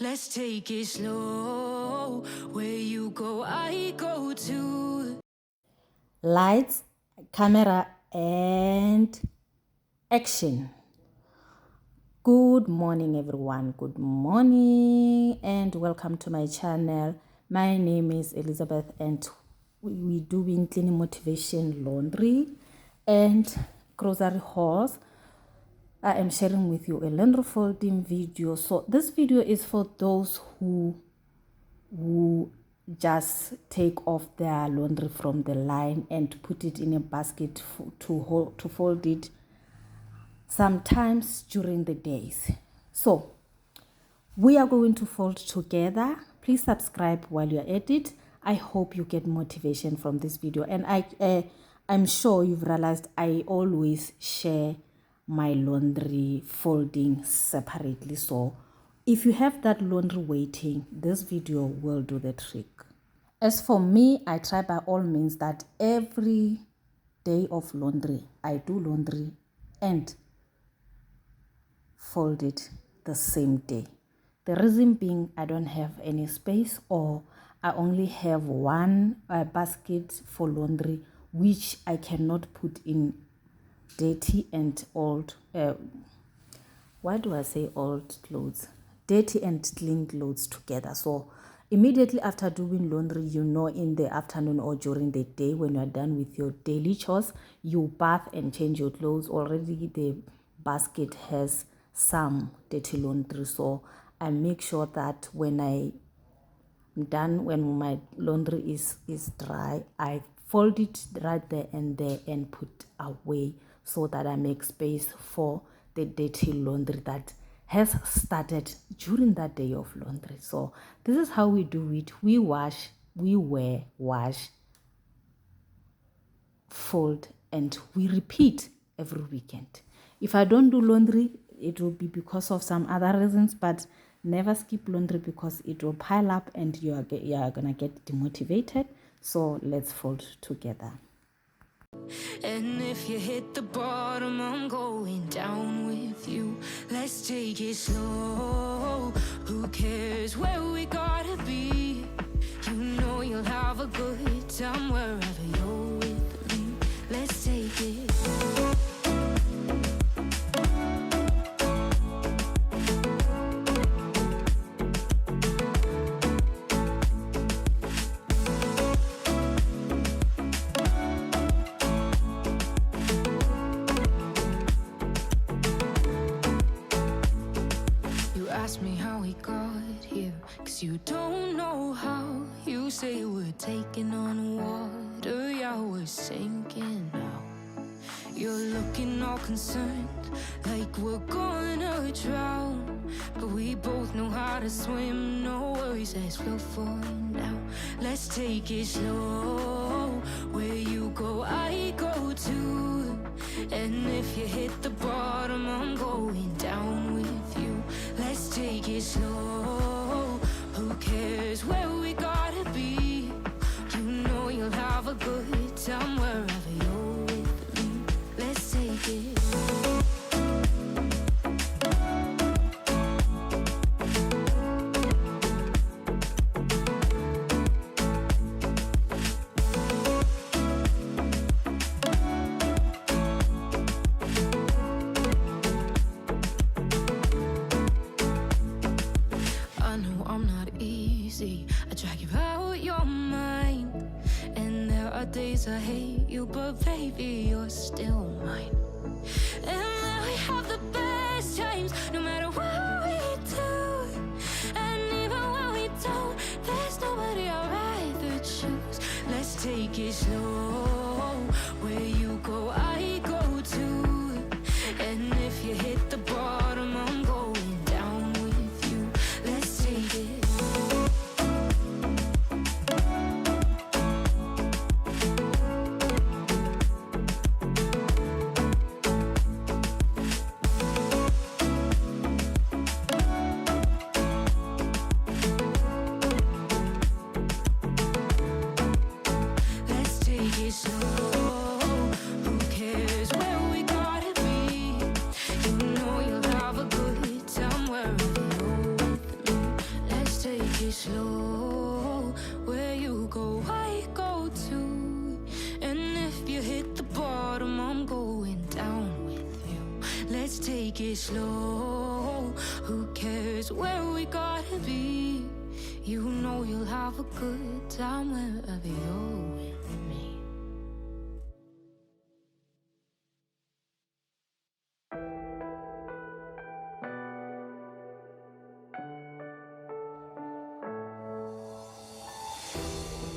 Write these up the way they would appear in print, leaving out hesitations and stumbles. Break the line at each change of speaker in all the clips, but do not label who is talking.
Let's take it slow. Where you go, I go too.
Lights, camera, and action. Good morning, everyone. Good morning, and welcome to my channel. My name is Elizabeth, and we doing cleaning motivation, laundry, and grocery hauls. I am sharing with you a laundry folding video. So this video is for those who just take off their laundry from the line and put it in a basket to fold it sometimes during the days. So we are going to fold together. Please subscribe while you're at it. I hope you get motivation from this video, and I'm sure you've realized I always share my laundry folding separately. So if you have that laundry waiting, this video will do the trick. As for me, I try by all means that every day of laundry, I do laundry and fold it the same day. The reason being, I don't have any space, or I only have one basket for laundry, which I cannot put in dirty and old, why do I say old clothes? Dirty and clean clothes together. So immediately after doing laundry, in the afternoon or during the day when you are done with your daily chores, you bath and change your clothes. Already the basket has some dirty laundry. So I make sure that when I'm done, when my laundry is dry, I fold it right there and put away, so that I make space for the dirty laundry that has started during that day of laundry. So this is how we do it. We wash, we wear, wash, fold, and we repeat every weekend. If I don't do laundry, it will be because of some other reasons, but never skip laundry because it will pile up and you are gonna get demotivated. So let's fold together.
And if you hit the bottom, I'm going down with you. Let's take it slow. Who cares where we gotta be? You know you'll have a good time wherever you're with me. Let's take it. Ask me how we got here, 'cause you don't know how. You say we're taking on water, yeah, we're sinking now. You're looking all concerned, like we're gonna drown. But we both know how to swim, no worries, let's float for now. Let's take it slow. Where you go, I go too. And if you hit the bottom, I'm going down with you. Let's take it slow. Who cares where we gotta be? You know you'll have a good time wherever you're with me. Let's take it. I drag you out your mind, and there are days I hate you, but baby, you're still mine. And now we have the best times, no matter what we do. And even when we don't, there's nobody I'd rather choose. Let's take it slow. Where you go, I go too. And if you hit the bottom, I'm going down with you. Let's take it. slow. Who cares where we gotta be? You know you'll have a good time wherever you're with me.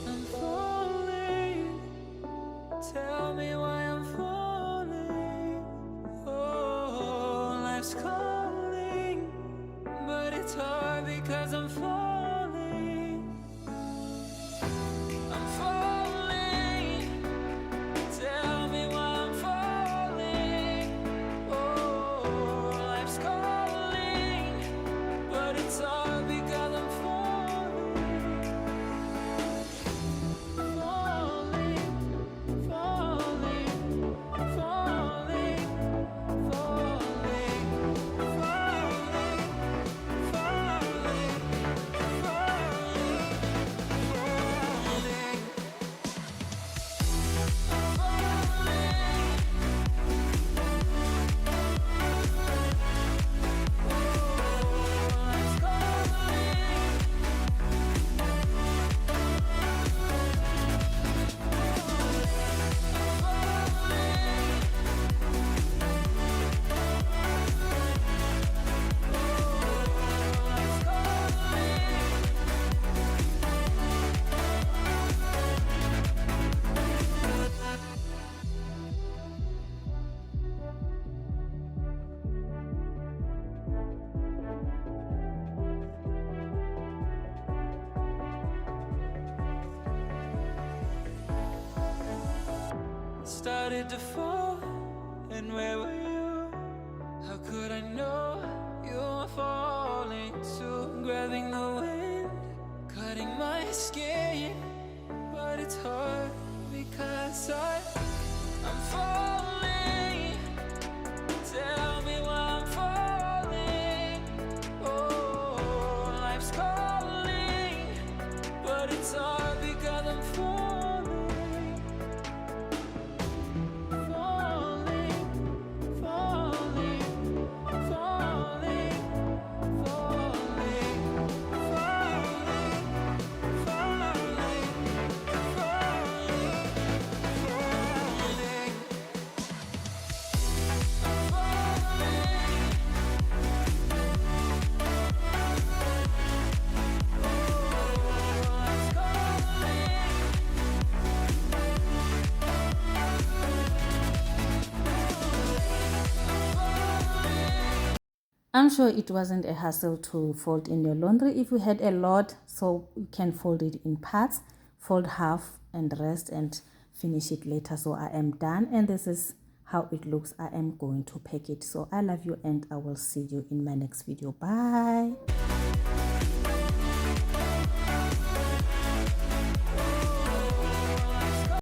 I'm falling. Tell me why I'm falling. Oh, life's calling, but it's hard because I'm falling. I'm falling. Tell me why I'm falling. Oh, life's calling, but it's hard because I'm falling. Falling, falling, falling, falling, falling, falling, started to fall, and where were you? How could I know you were falling too? Grabbing the wind, cutting my skin, but it's hard because I'm falling. Tell me why I'm falling. Oh, life's calling, but it's hard because I'm falling.
I'm sure it wasn't a hassle to fold in your laundry. If you had a lot, so you can fold it in parts, fold half and rest and finish it later. So I am done, and this is how it looks. I am going to pack it. So I love you, and I will see you in my next video. Bye.